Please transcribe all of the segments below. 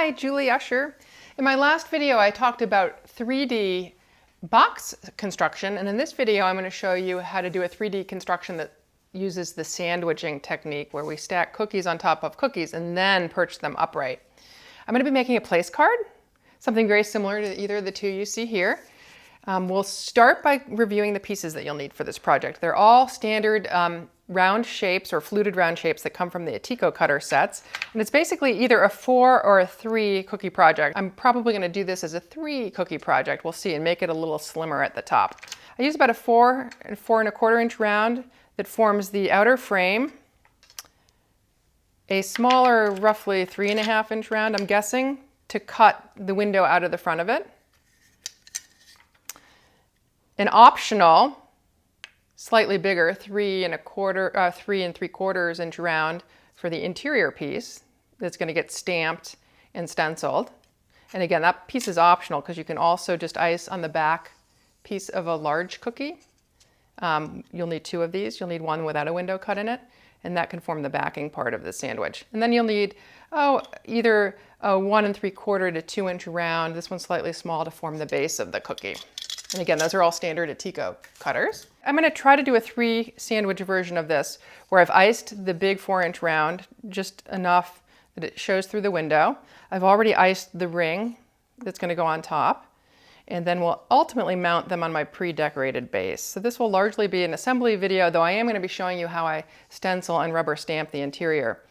Hi, Julie Usher. In my last video, I talked about 3D box construction, and in this video, I'm going to show you how to do a 3D construction that uses the sandwiching technique where we stack cookies on top of cookies and then perch them upright. I'm going to be making a place card, something very similar to either of the two you see here. We'll start by reviewing the pieces that you'll need for this project. They're all standard round shapes or fluted round shapes that come from the Atico cutter sets. And it's basically either a 4 or a 3 cookie project. I'm probably going to do this as a 3 cookie project, we'll see, and make it a little slimmer at the top. I use about a 4 and 4¼ inch round that forms the outer frame, a smaller, roughly 3½ inch round, I'm guessing, to cut the window out of the front of it. An optional, slightly bigger, 3¾ inch round for the interior piece that's going to get stamped and stenciled. And again, that piece is optional because you can also just ice on the back piece of a large cookie. You'll need 2 of these. You'll need one without a window cut in it, and that can form the backing part of the sandwich. And then you'll need either a 1¾ to 2 inch round, this one's slightly small, to form the base of the cookie. And again, those are all standard Atico cutters. I'm going to try to do a 3 sandwich version of this where I've iced the big 4-inch round just enough that it shows through the window. I've already iced the ring that's going to go on top, and then we'll ultimately mount them on my pre-decorated base. So this will largely be an assembly video, though I am going to be showing you how I stencil and rubber stamp the interior.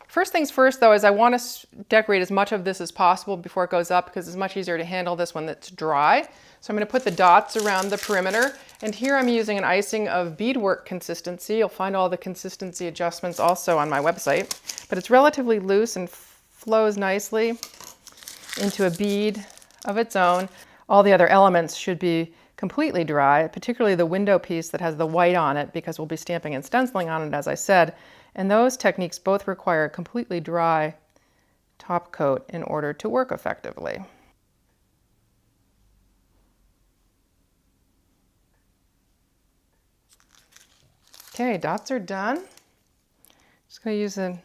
First things first, though, is I want to decorate as much of this as possible before it goes up because it's much easier to handle this when it's dry. So I'm going to put the dots around the perimeter, and here I'm using an icing of beadwork consistency. You'll find all the consistency adjustments also on my website, but it's relatively loose and flows nicely into a bead of its own. All the other elements should be completely dry, particularly the window piece that has the white on it because we'll be stamping and stenciling on it, as I said. And those techniques both require a completely dry top coat in order to work effectively. Okay, dots are done. Just going to use an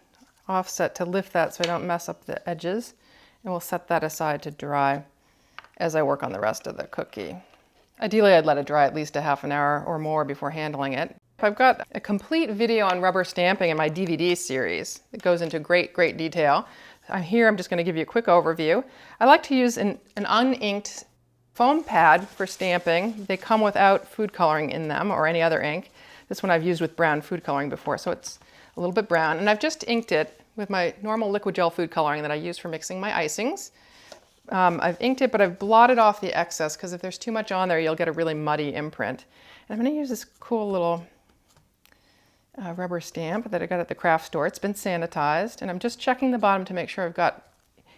offset to lift that so I don't mess up the edges. And we'll set that aside to dry as I work on the rest of the cookie. Ideally, I'd let it dry at least a ½ hour or more before handling it. I've got a complete video on rubber stamping in my DVD series. It goes into great detail. Here I'm just going to give you a quick overview. I like to use an uninked foam pad for stamping. They come without food coloring in them or any other ink. This one I've used with brown food coloring before, so it's a little bit brown. And I've just inked it with my normal liquid gel food coloring that I use for mixing my icings. I've inked it, but I've blotted off the excess because if there's too much on there, you'll get a really muddy imprint. And I'm going to use this cool little rubber stamp that I got at the craft store. It's been sanitized, and I'm just checking the bottom to make sure I've got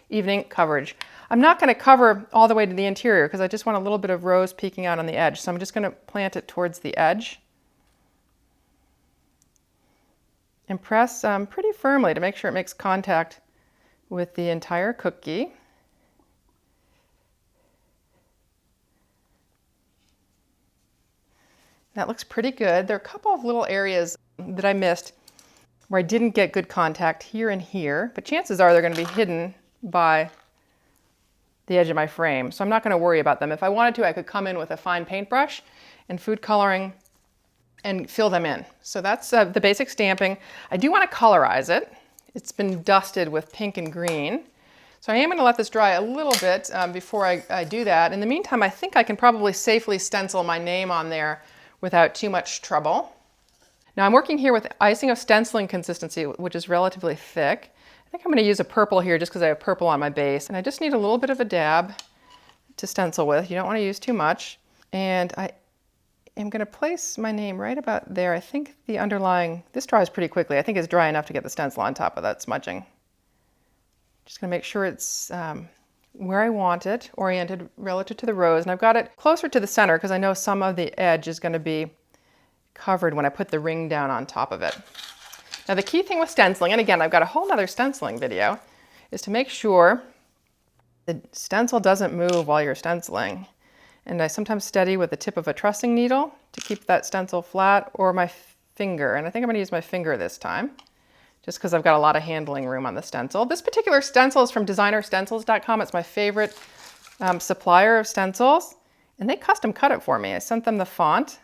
even ink coverage. I'm not going to cover all the way to the interior because I just want a little bit of rose peeking out on the edge. So I'm just going to plant it towards the edge and press pretty firmly to make sure it makes contact with the entire cookie. That looks pretty good. There are a couple of little areas that I missed where I didn't get good contact here and here, but chances are they're going to be hidden by the edge of my frame, so I'm not going to worry about them. If I wanted to, I could come in with a fine paintbrush and food coloring and fill them in. So that's the basic stamping. I do want to colorize it. It's been dusted with pink and green. So I am going to let this dry a little bit before I do that. In the meantime, I think I can probably safely stencil my name on there without too much trouble. Now I'm working here with icing of stenciling consistency, which is relatively thick. I think I'm going to use a purple here just because I have purple on my base. And I just need a little bit of a dab to stencil with. You don't want to use too much. And I am going to place my name right about there. I think the underlying, this dries pretty quickly. I think it's dry enough to get the stencil on top of that smudging. Just going to make sure it's where I want it, oriented relative to the rose. And I've got it closer to the center because I know some of the edge is going to be covered when I put the ring down on top of it. Now the key thing with stenciling, and again, I've got a whole nother stenciling video, is to make sure the stencil doesn't move while you're stenciling. And I sometimes steady with the tip of a trussing needle to keep that stencil flat, or my finger. And I think I'm going to use my finger this time just because I've got a lot of handling room on the stencil. This particular stencil is from designerstencils.com. It's my favorite supplier of stencils, and they custom cut it for me. I sent them the font,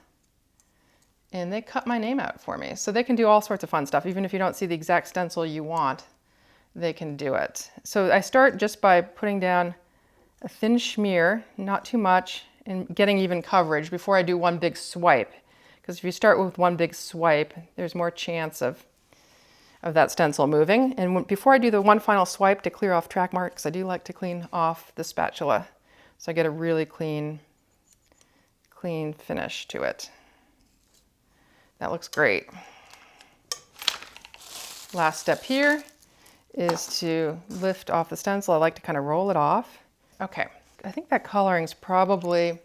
and they cut my name out for me. So they can do all sorts of fun stuff. Even if you don't see the exact stencil you want, they can do it. So I start just by putting down a thin schmear, not too much, and getting even coverage before I do one big swipe. Because if you start with one big swipe, there's more chance of that stencil moving. And before I do the one final swipe to clear off track marks, I do like to clean off the spatula so I get a really clean finish to it. That looks great. Last step here is to lift off the stencil. I like to kind of roll it off. Okay, I think that coloring's probably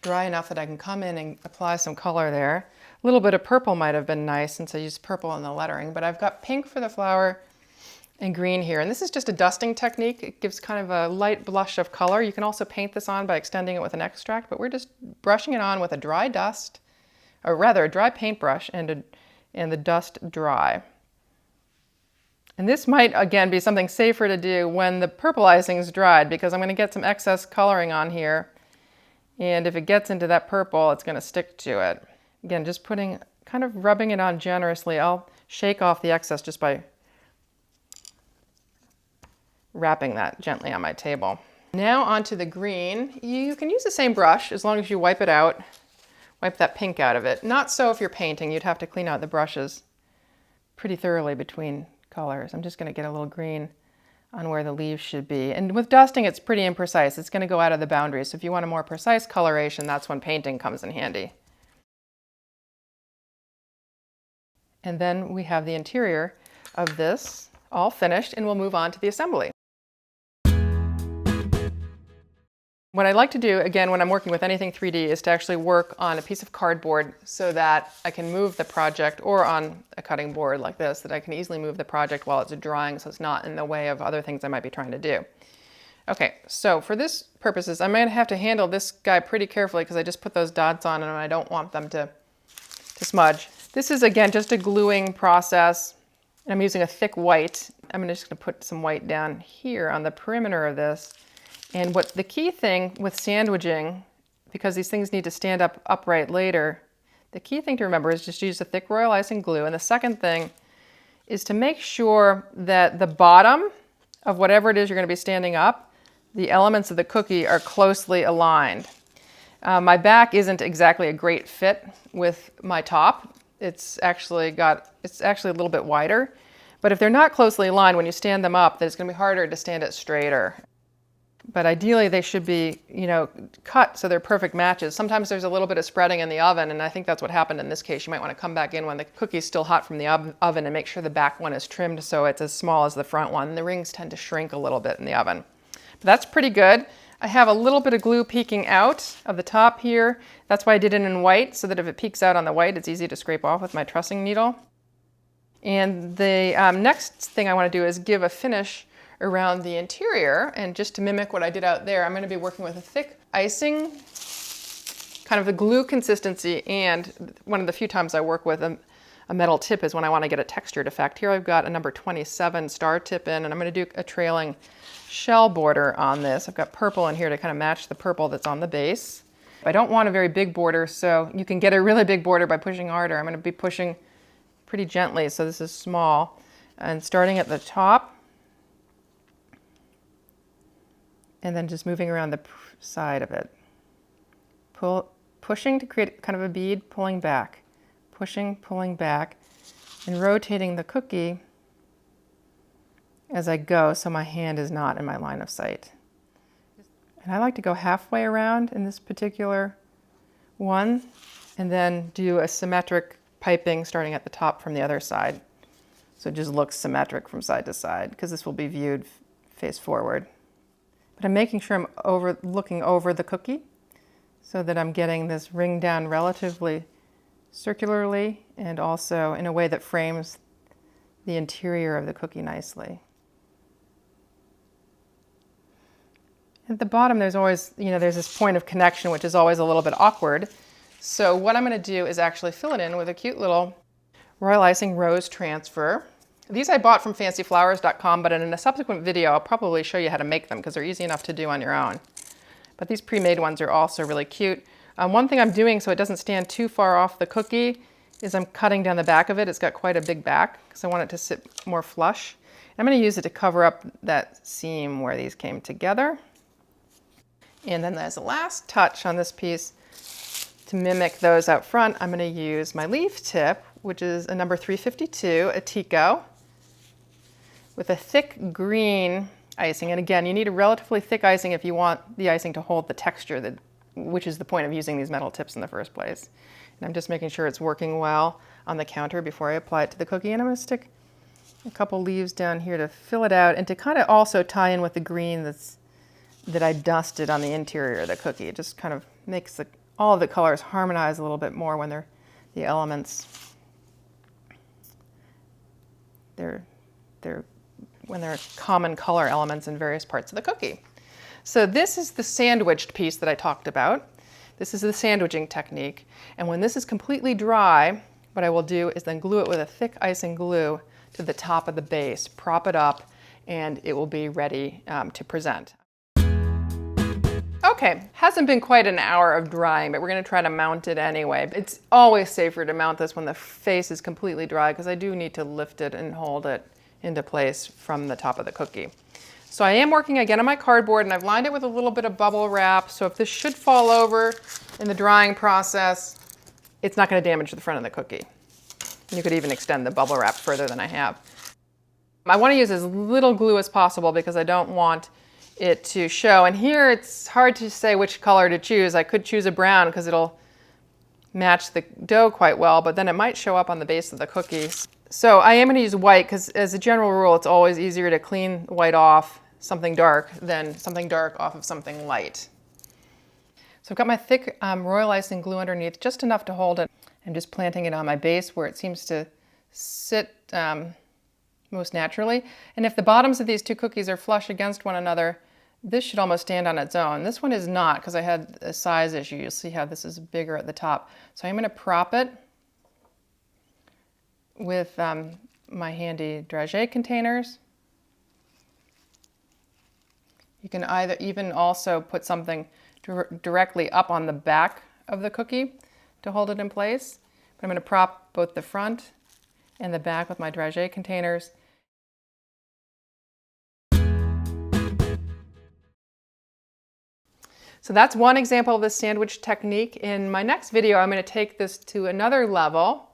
dry enough that I can come in and apply some color there. A little bit of purple might have been nice since I used purple in the lettering, but I've got pink for the flower and green here. And this is just a dusting technique. It gives kind of a light blush of color. You can also paint this on by extending it with an extract, but we're just brushing it on with a dry dust, or rather a dry paintbrush and the dust dry. And this might, again, be something safer to do when the purple icing's dried, because I'm going to get some excess coloring on here. And if it gets into that purple, it's going to stick to it. Again, just kind of rubbing it on generously. I'll shake off the excess just by wrapping that gently on my table. Now onto the green. You can use the same brush as long as you wipe it out. Wipe that pink out of it. Not so if you're painting. You'd have to clean out the brushes pretty thoroughly between colors. I'm just going to get a little green on where the leaves should be. And with dusting, it's pretty imprecise. It's going to go out of the boundaries. So if you want a more precise coloration, that's when painting comes in handy. And then we have the interior of this all finished, and we'll move on to the assembly. What I like to do, again, when I'm working with anything 3D, is to actually work on a piece of cardboard so that I can move the project, or on a cutting board like this, that I can easily move the project while it's drying so it's not in the way of other things I might be trying to do. Okay, so for this purposes, I might have to handle this guy pretty carefully because I just put those dots on and I don't want them to smudge. This is, again, just a gluing process. I'm using a thick white. I'm just going to put some white down here on the perimeter of this. And what the key thing with sandwiching, because these things need to stand up upright later, the key thing to remember is just use a thick royal icing glue. And the second thing is to make sure that the bottom of whatever it is you're going to be standing up, the elements of the cookie are closely aligned. My back isn't exactly a great fit with my top. It's actually a little bit wider. But if they're not closely aligned, when you stand them up, then it's going to be harder to stand it straighter. But ideally, they should be, cut so they're perfect matches. Sometimes there's a little bit of spreading in the oven, and I think that's what happened in this case. You might want to come back in when the cookie's still hot from the oven and make sure the back one is trimmed so it's as small as the front one. The rings tend to shrink a little bit in the oven. But that's pretty good. I have a little bit of glue peeking out of the top here. That's why I did it in white, so that if it peeks out on the white, it's easy to scrape off with my trussing needle. And the next thing I want to do is give a finish around the interior, and just to mimic what I did out there, I'm going to be working with a thick icing, kind of the glue consistency, and one of the few times I work with a metal tip is when I want to get a textured effect. Here I've got a number 27 star tip in, and I'm going to do a trailing shell border on this. I've got purple in here to kind of match the purple that's on the base. I don't want a very big border, so you can get a really big border by pushing harder. I'm going to be pushing pretty gently, so this is small. And starting at the top, and then just moving around the side of it. Pushing to create kind of a bead, pulling back. Pushing, pulling back, and rotating the cookie as I go so my hand is not in my line of sight. And I like to go halfway around in this particular one, and then do a symmetric piping starting at the top from the other side. So it just looks symmetric from side to side, because this will be viewed face forward. But I'm making sure I'm looking over the cookie so that I'm getting this ring down relatively circularly and also in a way that frames the interior of the cookie nicely. At the bottom, there's always, there's this point of connection, which is always a little bit awkward. So what I'm going to do is actually fill it in with a cute little royal icing rose transfer. These I bought from fancyflowers.com, but in a subsequent video, I'll probably show you how to make them because they're easy enough to do on your own. But these pre-made ones are also really cute. One thing I'm doing so it doesn't stand too far off the cookie is I'm cutting down the back of it. It's got quite a big back because I want it to sit more flush. I'm going to use it to cover up that seam where these came together. And then as a last touch on this piece, to mimic those out front, I'm going to use my leaf tip, which is a number 352, a Tico, with a thick green icing. And again, you need a relatively thick icing if you want the icing to hold the texture, which is the point of using these metal tips in the first place. And I'm just making sure it's working well on the counter before I apply it to the cookie. And I'm going to stick a couple leaves down here to fill it out and to kind of also tie in with the green that I dusted on the interior of the cookie. It just kind of makes all of the colors harmonize a little bit more when they're the elements. When they're common color elements in various parts of the cookie. So this is the sandwiched piece that I talked about. This is the sandwiching technique. And when this is completely dry, what I will do is then glue it with a thick icing glue to the top of the base, prop it up, and it will be ready to present. Okay, hasn't been quite an hour of drying, but we're going to try to mount it anyway. It's always safer to mount this when the face is completely dry because I do need to lift it and hold it into place from the top of the cookie. So I am working again on my cardboard and I've lined it with a little bit of bubble wrap. So if this should fall over in the drying process, it's not going to damage the front of the cookie. You could even extend the bubble wrap further than I have. I want to use as little glue as possible because I don't want it to show. And here it's hard to say which color to choose. I could choose a brown because it'll match the dough quite well, but then it might show up on the base of the cookies. So I am going to use white because as a general rule, it's always easier to clean white off something dark than something dark off of something light. So I've got my thick royal icing glue underneath, just enough to hold it. I'm just planting it on my base where it seems to sit most naturally. And if the bottoms of these two cookies are flush against one another, this should almost stand on its own. This one is not because I had a size issue. You'll see how this is bigger at the top. So I'm going to prop it with my handy dragée containers. You can even also put something directly up on the back of the cookie to hold it in place. But I'm going to prop both the front and the back with my dragée containers. So that's one example of the sandwich technique. In my next video, I'm going to take this to another level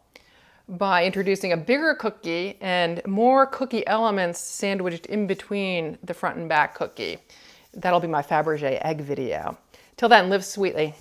by introducing a bigger cookie and more cookie elements sandwiched in between the front and back cookie. That'll be my Fabergé egg video. Till then, live sweetly.